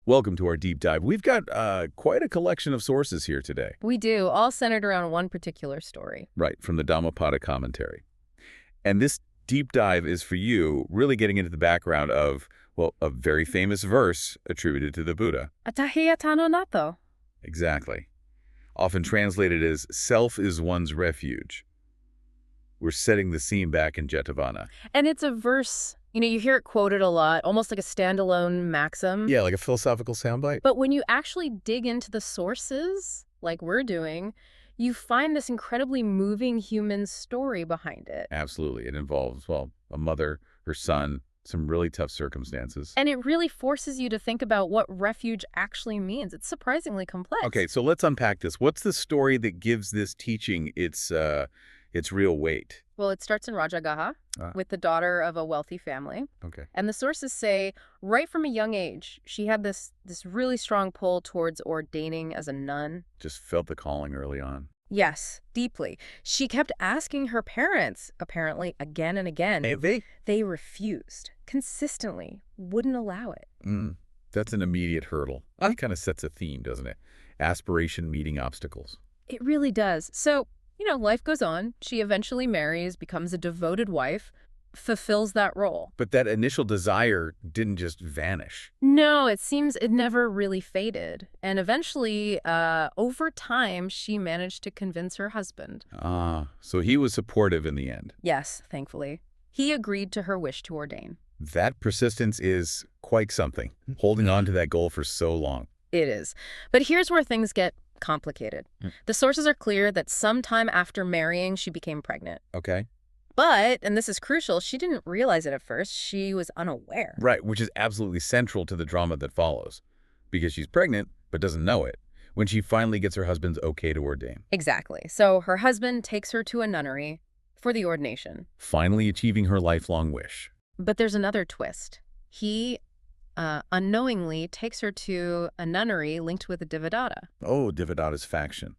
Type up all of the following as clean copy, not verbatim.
Welcome to our deep dive. We've got quite a collection of sources here today. We do, all centered around one particular story. Right, from the Dhammapada commentary. And this deep dive is for you, really getting into the background of, well, a very famous verse attributed to the Buddha. Attahiyatano natto. Exactly. Often translated as, self is one's refuge. We're setting the scene back in Jetavana. And it's a verse, you hear it quoted a lot, almost like a standalone maxim. Yeah, like a philosophical soundbite. But when you actually dig into the sources, like we're doing, you find this incredibly moving human story behind it. Absolutely. It involves, well, a mother, her son, some really tough circumstances. And it really forces you to think about what refuge actually means. It's surprisingly complex. Okay, so let's unpack this. What's the story that gives this teaching its real weight? Well, it starts in Rajagaha with the daughter of a wealthy family. Okay. And the sources say right from a young age, she had this really strong pull towards ordaining as a nun. Just felt the calling early on. Yes, deeply. She kept asking her parents, apparently, again and again. They refused, consistently, wouldn't allow it. That's an immediate hurdle. That kind of sets a theme, doesn't it? Aspiration meeting obstacles. It really does. So, life goes on. She eventually marries, becomes a devoted wife, fulfills that role. But that initial desire didn't just vanish. No, it seems it never really faded. And eventually, over time, she managed to convince her husband. So he was supportive in the end. Yes, thankfully. He agreed to her wish to ordain. That persistence is quite something, holding on to that goal for so long. It is. But here's where things get complicated. The sources are clear that sometime after marrying, she became pregnant. Okay. But, and this is crucial, she didn't realize it at first. She was unaware. Right, which is absolutely central to the drama that follows. Because she's pregnant, but doesn't know it, when she finally gets her husband's okay to ordain. Exactly. So her husband takes her to a nunnery for the ordination. Finally achieving her lifelong wish. But there's another twist. He unknowingly takes her to a nunnery linked with a Devadatta. Oh, Devadatta's faction.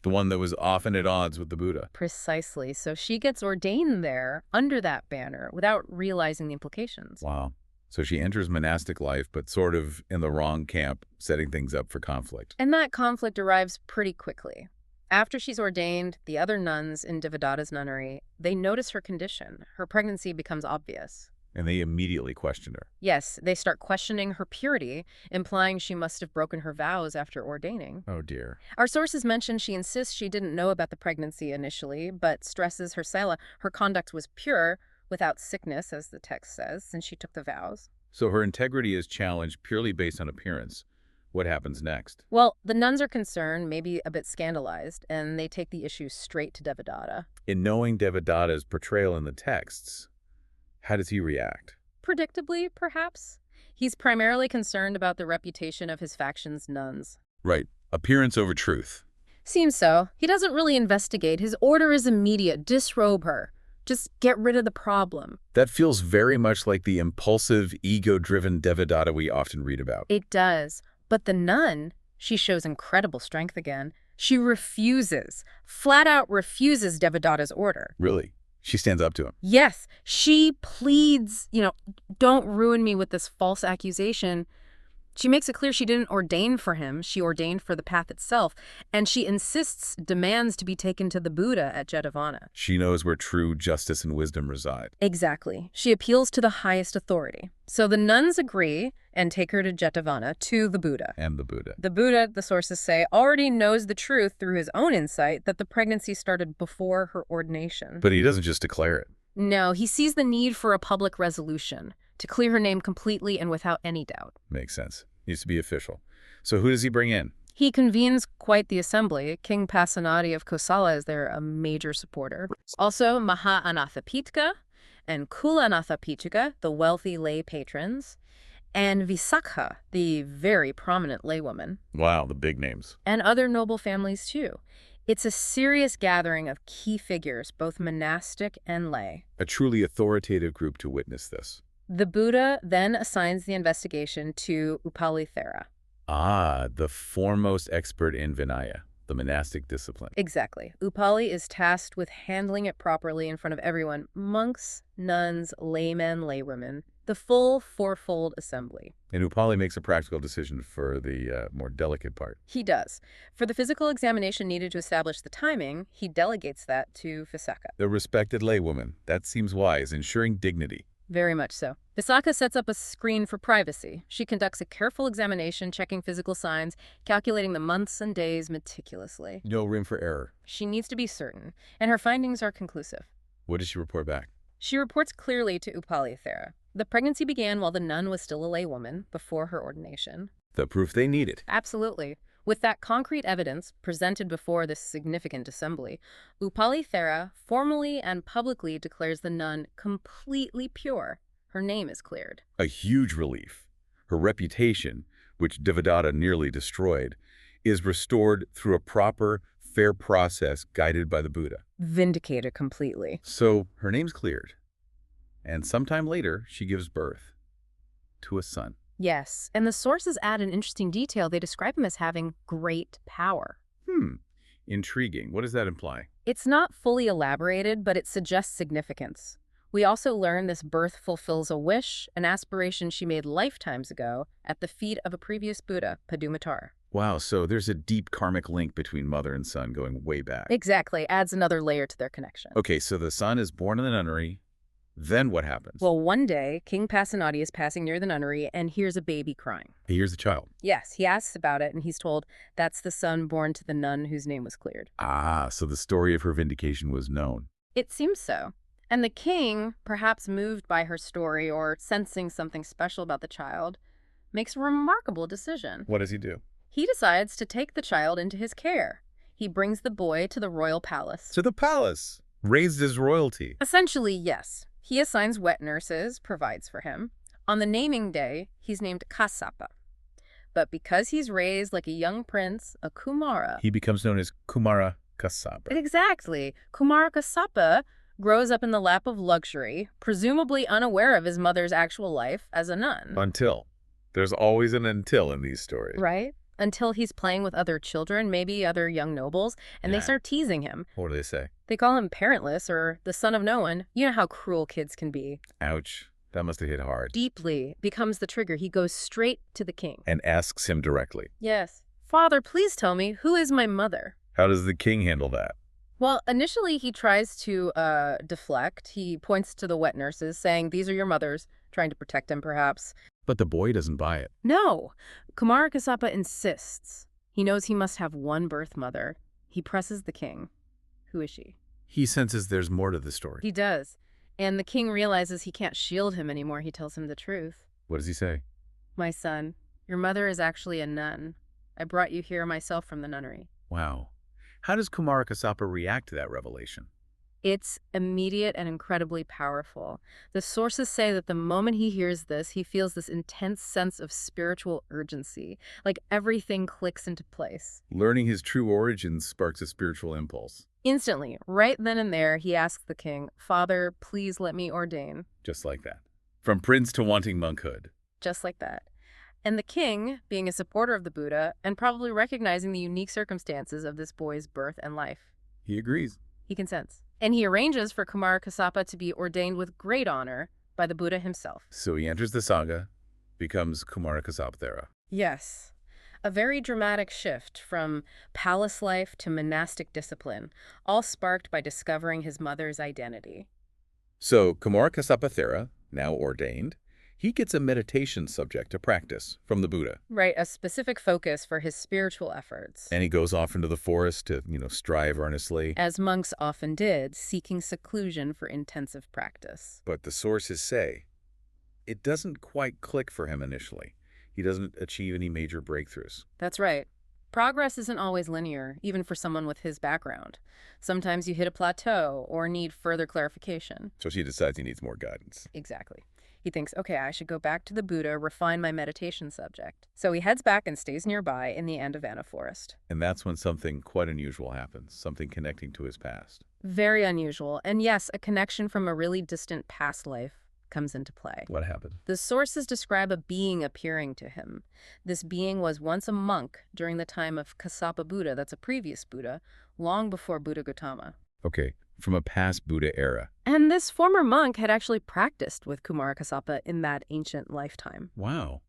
The one that was often at odds with the Buddha. Precisely. So she gets ordained there under that banner without realizing the implications. Wow. So she enters monastic life, but sort of in the wrong camp, setting things up for conflict. And that conflict arrives pretty quickly. After she's ordained, the other nuns in Devadatta's nunnery, they notice her condition. Her pregnancy becomes obvious. And they immediately questioned her. Yes, they start questioning her purity, implying she must have broken her vows after ordaining. Oh, dear. Our sources mention she insists she didn't know about the pregnancy initially, but stresses her conduct was pure, without sickness, as the text says, since she took the vows. So her integrity is challenged purely based on appearance. What happens next? Well, the nuns are concerned, maybe a bit scandalized, and they take the issue straight to Devadatta. In knowing Devadatta's portrayal in the texts, how does he react? Predictably, perhaps. He's primarily concerned about the reputation of his faction's nuns. Right. Appearance over truth. Seems so. He doesn't really investigate. His order is immediate. Disrobe her. Just get rid of the problem. That feels very much like the impulsive, ego-driven Devadatta we often read about. It does. But the nun, she shows incredible strength again. She refuses, flat out refuses Devadatta's order. Really? She stands up to him. Yes, she pleads, don't ruin me with this false accusation. She makes it clear she didn't ordain for him. She ordained for the path itself. And she demands to be taken to the Buddha at Jetavana. She knows where true justice and wisdom reside. Exactly. She appeals to the highest authority. So the nuns agree and take her to Jetavana, to the Buddha. And the Buddha. The Buddha, the sources say, already knows the truth through his own insight that the pregnancy started before her ordination. But he doesn't just declare it. No, he sees the need for a public resolution to clear her name completely and without any doubt. Makes sense. Needs to be official. So who does he bring in? He convenes quite the assembly. King Pasenadi of Kosala is there, a major supporter. Also, Maha-Anathapithaka and Kula-Anathapithaka, the wealthy lay patrons, and Visakha, the very prominent laywoman. Wow, the big names. And other noble families, too. It's a serious gathering of key figures, both monastic and lay. A truly authoritative group to witness this. The Buddha then assigns the investigation to Upalithera. Ah, the foremost expert in Vinaya. the monastic discipline. Exactly. Upali is tasked with handling it properly in front of everyone: monks, nuns, laymen, laywomen, the full fourfold assembly. And Upali makes a practical decision for the more delicate part. He does. For the physical examination needed to establish the timing, he delegates that to Visakha. The respected laywoman. That seems wise, ensuring dignity. Very much so. Visakha sets up a screen for privacy. She conducts a careful examination, checking physical signs, calculating the months and days meticulously. No room for error. She needs to be certain, and her findings are conclusive. What does she report back? She reports clearly to Upali-thera. The pregnancy began while the nun was still a laywoman, before her ordination. The proof they needed. Absolutely. With that concrete evidence presented before this significant assembly, Upali-thera formally and publicly declares the nun completely pure. Her name is cleared. A huge relief. Her reputation, which Devadatta nearly destroyed, is restored through a proper, fair process guided by the Buddha. Vindicated completely. So her name's cleared. And sometime later, she gives birth to a son. Yes, and the sources add an interesting detail. They describe him as having great power. Intriguing. What does that imply? It's not fully elaborated, but it suggests significance. We also learn this birth fulfills a wish, an aspiration she made lifetimes ago at the feet of a previous Buddha, Padumuttara. Wow, so there's a deep karmic link between mother and son going way back. Exactly, adds another layer to their connection. Okay, so the son is born in the nunnery. Then what happens? Well, one day, King Pasenadi is passing near the nunnery and hears a baby crying. He hears the child. Yes, he asks about it, and he's told that's the son born to the nun whose name was cleared. Ah, so the story of her vindication was known. It seems so. And the king, perhaps moved by her story or sensing something special about the child, makes a remarkable decision. What does he do? He decides to take the child into his care. He brings the boy to the royal palace. To the palace. Raised as royalty. Essentially, yes. He assigns wet nurses, provides for him. On the naming day, he's named Kassapa. But because he's raised like a young prince, a Kumara... He becomes known as Kumārakassapa. Exactly. Kumārakassapa grows up in the lap of luxury, presumably unaware of his mother's actual life as a nun. Until. There's always an until in these stories. Right? Until he's playing with other children, maybe other young nobles, and they start teasing him. What do they say? They call him parentless or the son of no one. You know how cruel kids can be. Ouch. That must have hit hard. Deeply becomes the trigger. He goes straight to the king. And asks him directly. Yes. Father, please tell me, who is my mother? How does the king handle that? Well, initially he tries to deflect. He points to the wet nurses, saying, these are your mothers, trying to protect him perhaps. But the boy doesn't buy it. No. Kumārakassapa insists. He knows he must have one birth mother. He presses the king. Who is she? He senses there's more to the story. He does. And the king realizes he can't shield him anymore. He tells him the truth. What does he say? My son, your mother is actually a nun. I brought you here myself from the nunnery. Wow. How does Kumārakassapa react to that revelation? It's immediate and incredibly powerful. The sources say that the moment he hears this, he feels this intense sense of spiritual urgency, like everything clicks into place. Learning his true origins sparks a spiritual impulse. Instantly, right then and there, he asks the king, Father, please let me ordain. Just like that. From prince to wanting monkhood. Just like that. And the king, being a supporter of the Buddha, and probably recognizing the unique circumstances of this boy's birth and life. He agrees. He consents. And he arranges for Kumārakassapa to be ordained with great honor by the Buddha himself. So he enters the Sangha, becomes Kumārakassapatthera. Yes. A very dramatic shift from palace life to monastic discipline, all sparked by discovering his mother's identity. So Kumārakassapatthera, now ordained, he gets a meditation subject to practice from the Buddha. Right, a specific focus for his spiritual efforts. And he goes off into the forest to, strive earnestly. As monks often did, seeking seclusion for intensive practice. But the sources say it doesn't quite click for him initially. He doesn't achieve any major breakthroughs. That's right. Progress isn't always linear, even for someone with his background. Sometimes you hit a plateau or need further clarification. So she decides he needs more guidance. Exactly. He thinks, okay, I should go back to the Buddha, refine my meditation subject. So he heads back and stays nearby in the Devadatta forest. And that's when something quite unusual happens, something connecting to his past. Very unusual. And yes, a connection from a really distant past life. comes into play. What happened? The sources describe a being appearing to him. This being was once a monk during the time of Kassapa Buddha, that's a previous Buddha, long before Buddha Gautama. Okay, from a past Buddha era. And this former monk had actually practiced with Kumārakassapa in that ancient lifetime. Wow.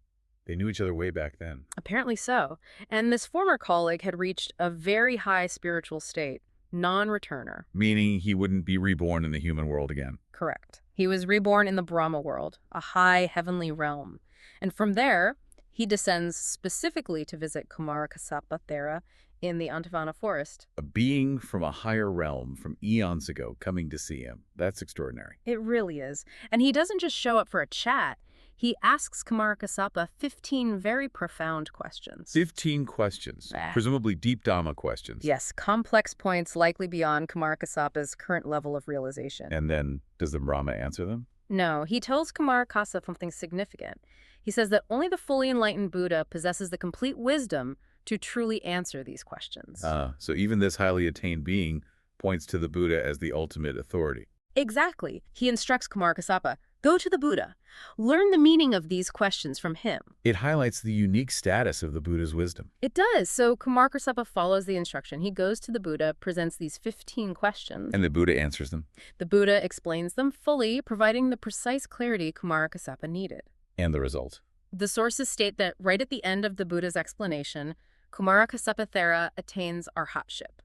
They knew each other way back then. Apparently so. And this former colleague had reached a very high spiritual state, non-returner. Meaning he wouldn't be reborn in the human world again. Correct. He was reborn in the Brahma world, a high heavenly realm. And from there, he descends specifically to visit Kumārakassapatthera in the Antavana forest. A being from a higher realm from eons ago coming to see him. That's extraordinary. It really is. And he doesn't just show up for a chat. He asks Kumārakassapa 15 very profound questions. 15 questions. Presumably deep Dhamma questions. Yes, complex points likely beyond Kumarakassapa's current level of realization. And then, does the Brahma answer them? No, he tells Kumarakassapa something significant. He says that only the fully enlightened Buddha possesses the complete wisdom to truly answer these questions. So even this highly attained being points to the Buddha as the ultimate authority. Exactly. He instructs Kumarakassapa, go to the Buddha. Learn the meaning of these questions from him. It highlights the unique status of the Buddha's wisdom. It does. So Kumarakassapa follows the instruction. He goes to the Buddha, presents these 15 questions. And the Buddha answers them. The Buddha explains them fully, providing the precise clarity Kumarakassapa needed. And the result? The sources state that right at the end of the Buddha's explanation, Kumarakassapatthera attains arahantship,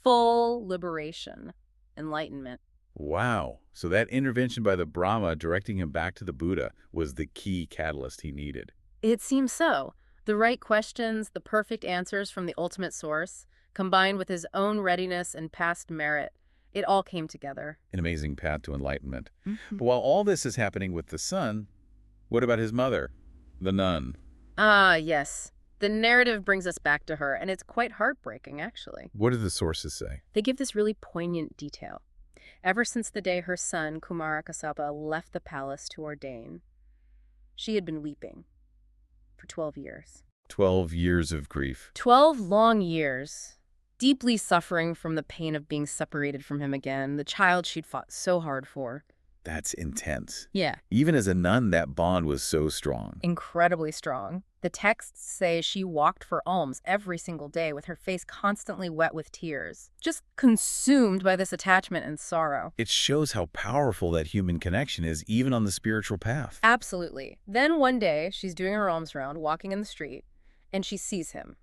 full liberation, enlightenment. Wow. So that intervention by the Brahma directing him back to the Buddha was the key catalyst he needed. It seems so. The right questions, the perfect answers from the ultimate source, combined with his own readiness and past merit, it all came together. An amazing path to enlightenment. Mm-hmm. But while all this is happening with the son, what about his mother, the nun? Ah, yes. The narrative brings us back to her, and it's quite heartbreaking, actually. What do the sources say? They give this really poignant detail. Ever since the day her son, Kumārakassapa, left the palace to ordain, she had been weeping for 12 years. 12 years of grief. 12 long years, deeply suffering from the pain of being separated from him again, the child she'd fought so hard for. That's intense. Yeah. Even as a nun, that bond was so strong. Incredibly strong. The texts say she walked for alms every single day with her face constantly wet with tears, just consumed by this attachment and sorrow. It shows how powerful that human connection is, even on the spiritual path. Absolutely. Then one day, she's doing her alms round, walking in the street, and she sees him,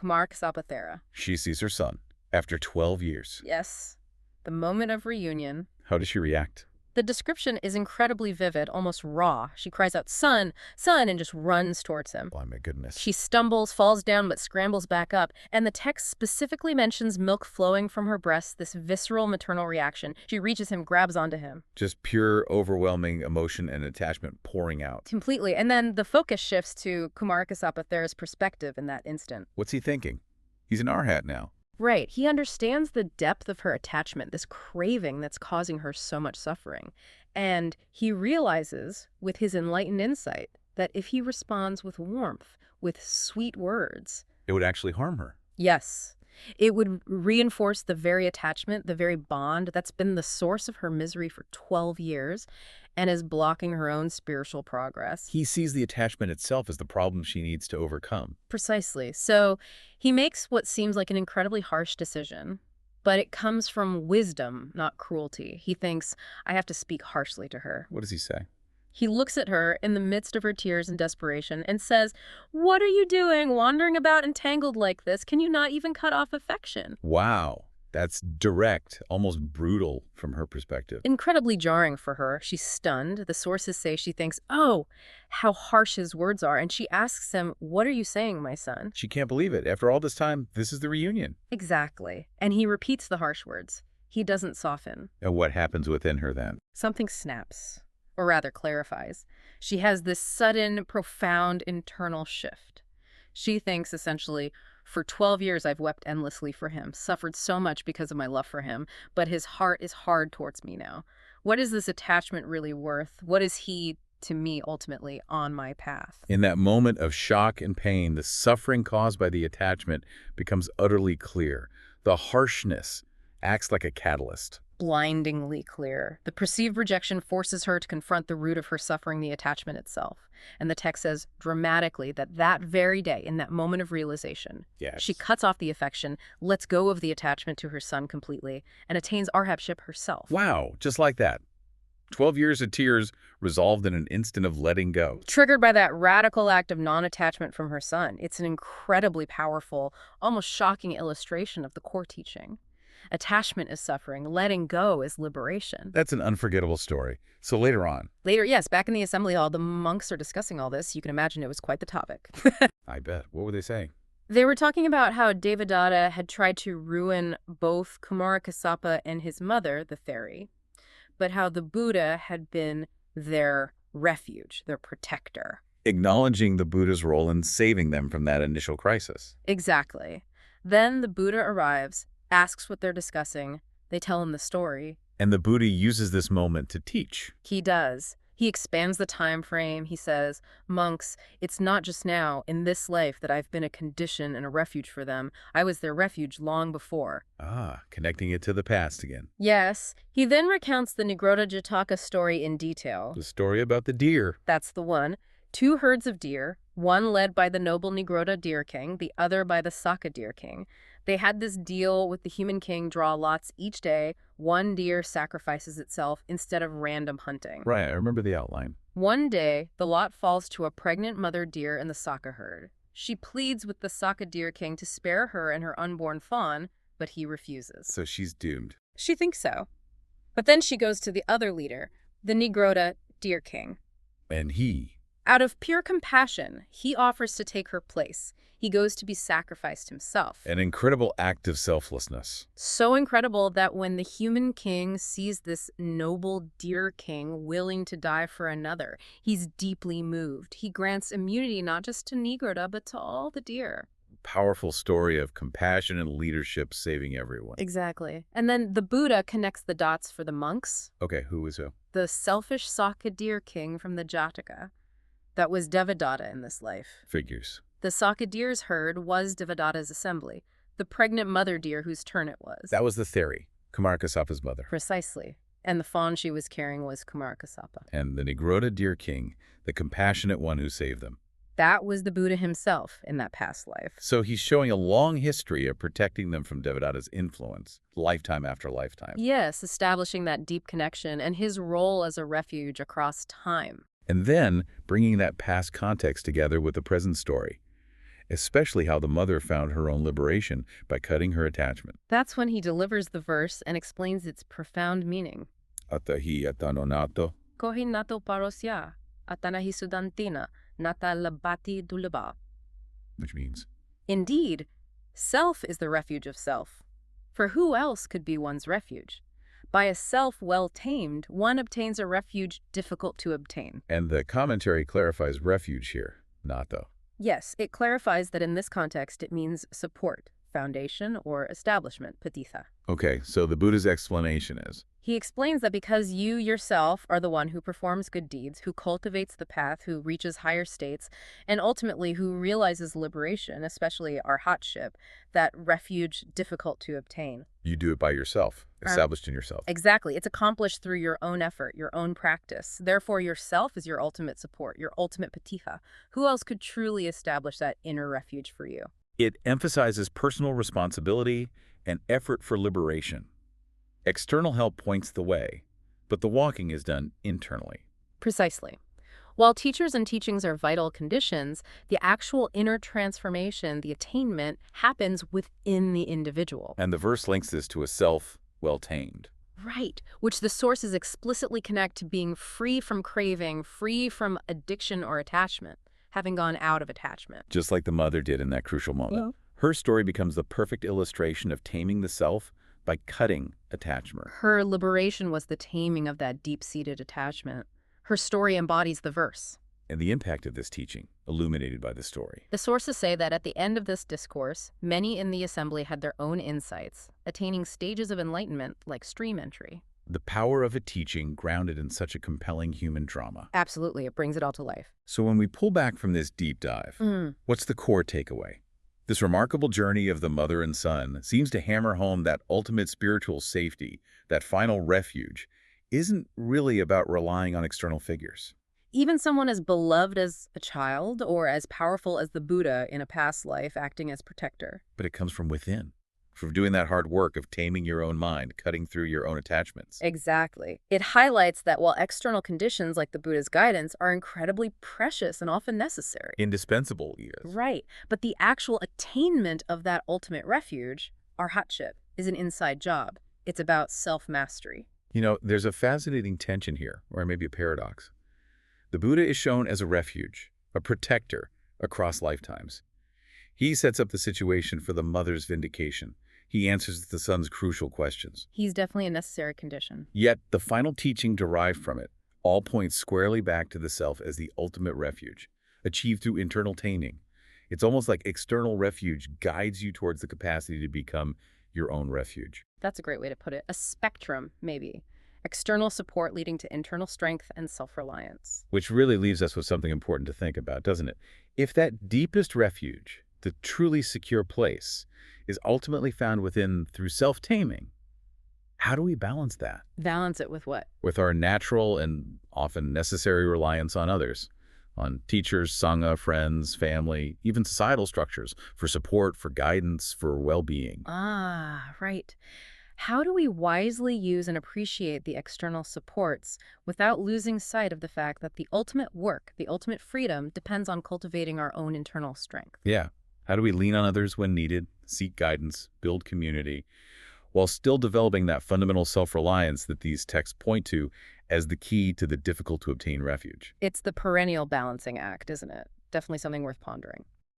Kumārakassapatthera. She sees her son after 12 years. Yes. The moment of reunion. How does she react? The description is incredibly vivid, almost raw. She cries out, "Son, son," and just runs towards him. Oh, my goodness. She stumbles, falls down, but scrambles back up. And the text specifically mentions milk flowing from her breasts, this visceral maternal reaction. She reaches him, grabs onto him. Just pure, overwhelming emotion and attachment pouring out. Completely. And then the focus shifts to Kumarakassapatthera's perspective in that instant. What's he thinking? He's an arhat now. Right. He understands the depth of her attachment, this craving that's causing her so much suffering. And he realizes, with his enlightened insight, that if he responds with warmth, with sweet words, It would actually harm her. yes, it would reinforce the very attachment, the very bond that's been the source of her misery for 12 years and is blocking her own spiritual progress. He sees the attachment itself as the problem she needs to overcome. Precisely. So he makes what seems like an incredibly harsh decision, but it comes from wisdom, not cruelty. He thinks, I have to speak harshly to her. What does he say? He looks at her in the midst of her tears and desperation and says, "What are you doing, wandering about entangled like this? Can you not even cut off affection?" Wow. That's direct, almost brutal from her perspective. Incredibly jarring for her. She's stunned. The sources say she thinks, oh, how harsh his words are. And she asks him, "What are you saying, my son?" She can't believe it. After all this time, this is the reunion. Exactly. And he repeats the harsh words. He doesn't soften. And what happens within her then? Something snaps, or rather clarifies. She has this sudden, profound internal shift. She thinks, essentially, for 12 years I've wept endlessly for him, suffered so much because of my love for him, but his heart is hard towards me now. What is this attachment really worth? What is he to me ultimately on my path? In that moment of shock and pain, the suffering caused by the attachment becomes utterly clear. The harshness acts like a catalyst, blindingly clear. The perceived rejection forces her to confront the root of her suffering, the attachment itself. And the text says dramatically that very day, in that moment of realization, Yes. she cuts off the affection, lets go of the attachment to her son completely, and attains arahantship herself. Wow, just like that. 12 years of tears resolved in an instant of letting go. Triggered by that radical act of non-attachment from her son. It's an incredibly powerful, almost shocking illustration of the core teaching. Attachment is suffering, letting go is liberation. That's an unforgettable story. So later on. Later, yes, back in the assembly hall, the monks are discussing all this. You can imagine it was quite the topic. I bet. What were they saying? They were talking about how Devadatta had tried to ruin both Kumārakassapa and his mother, the Theri, but how the Buddha had been their refuge, their protector. Acknowledging the Buddha's role in saving them from that initial crisis. Exactly. Then the Buddha arrives, asks what they're discussing. They tell him the story. And the Buddha uses this moment to teach. He does. He expands the time frame. He says, monks, it's not just now, in this life, that I've been a condition and a refuge for them. I was their refuge long before. Ah, connecting it to the past again. Yes. He then recounts the Nigroda Jataka story in detail. The story about the deer. That's the one. 2 herds of deer, one led by the noble Nigroda deer king, the other by the Saka deer king. They had this deal with the human king, draw lots each day. One deer sacrifices itself instead of random hunting. Right, I remember the outline. One day, the lot falls to a pregnant mother deer in the Saka herd. She pleads with the Saka deer king to spare her and her unborn fawn, but he refuses. So she's doomed. She thinks so. But then she goes to the other leader, the Nigroda deer king. And he... Out of pure compassion, he offers to take her place. He goes to be sacrificed himself. An incredible act of selflessness. So incredible that when the human king sees this noble deer king willing to die for another, he's deeply moved. He grants immunity not just to Nigroda, but to all the deer. Powerful story of compassion and leadership saving everyone. Exactly. And then the Buddha connects the dots for the monks. Okay, who was who? The selfish Saka deer king from the Jataka. That was Devadatta in this life. Figures. The Saka deer's herd was Devadatta's assembly, the pregnant mother deer whose turn it was. That was the Theri, Kumarakassapa's mother. Precisely. And the fawn she was carrying was Kumārakassapa. And the Nigroda deer king, the compassionate one who saved them. That was the Buddha himself in that past life. So he's showing a long history of protecting them from Devadatta's influence, lifetime after lifetime. Yes, establishing that deep connection and his role as a refuge across time. And then bringing that past context together with the present story, especially how the mother found her own liberation by cutting her attachment. That's when he delivers the verse and explains its profound meaning. Atahi atanonato. Kohi nato parosya, atanahi sudantina, nata labati dulaba. Which means? Indeed, self is the refuge of self. For who else could be one's refuge? By a self well-tamed, one obtains a refuge difficult to obtain. And the commentary clarifies refuge here, nato. Yes, it clarifies that in this context it means support, foundation, or establishment, patitha. Okay, so the Buddha's explanation is? He explains that because you yourself are the one who performs good deeds, who cultivates the path, who reaches higher states, and ultimately who realizes liberation, especially arahantship, that refuge difficult to obtain. You do it by yourself, established in yourself. Exactly. It's accomplished through your own effort, your own practice. Therefore, yourself is your ultimate support, your ultimate patitha. Who else could truly establish that inner refuge for you? It emphasizes personal responsibility and effort for liberation. External help points the way, but the walking is done internally. Precisely. While teachers and teachings are vital conditions, the actual inner transformation, the attainment, happens within the individual. And the verse links this to a self well-tamed. Right, which the sources explicitly connect to being free from craving, free from addiction or attachment, having gone out of attachment. Just like the mother did in that crucial moment. Yeah. Her story becomes the perfect illustration of taming the self by cutting attachment. Her liberation was the taming of that deep-seated attachment. Her story embodies the verse. And the impact of this teaching, illuminated by the story. The sources say that at the end of this discourse, many in the assembly had their own insights, attaining stages of enlightenment like stream entry. The power of a teaching grounded in such a compelling human drama. Absolutely, it brings it all to life. So when we pull back from this deep dive, what's the core takeaway? This remarkable journey of the mother and son seems to hammer home that ultimate spiritual safety, that final refuge, isn't really about relying on external figures. Even someone as beloved as a child or as powerful as the Buddha in a past life acting as protector. But it comes from within, from doing that hard work of taming your own mind, cutting through your own attachments. Exactly. It highlights that while external conditions like the Buddha's guidance are incredibly precious and often necessary. Indispensable, yes. Right. But the actual attainment of that ultimate refuge, arahantship, is an inside job. It's about self-mastery. You know, there's a fascinating tension here, or maybe a paradox. The Buddha is shown as a refuge, a protector across lifetimes. He sets up the situation for the mother's vindication. He answers the son's crucial questions. He's definitely a necessary condition. Yet, the final teaching derived from it all points squarely back to the self as the ultimate refuge, achieved through internal taming. It's almost like external refuge guides you towards the capacity to become your own refuge. That's a great way to put it. A spectrum, maybe. External support leading to internal strength and self-reliance. Which really leaves us with something important to think about, doesn't it? If that deepest refuge, the truly secure place, is ultimately found within through self-taming, how do we balance that? Balance it with what? With our natural and often necessary reliance on others, on teachers, sangha, friends, family, even societal structures, for support, for guidance, for well-being. Ah, right. How do we wisely use and appreciate the external supports without losing sight of the fact that the ultimate work, the ultimate freedom, depends on cultivating our own internal strength? Yeah. How do we lean on others when needed, seek guidance, build community, while still developing that fundamental self-reliance that these texts point to as the key to the difficult-to-obtain refuge? It's the perennial balancing act, isn't it? Definitely something worth pondering.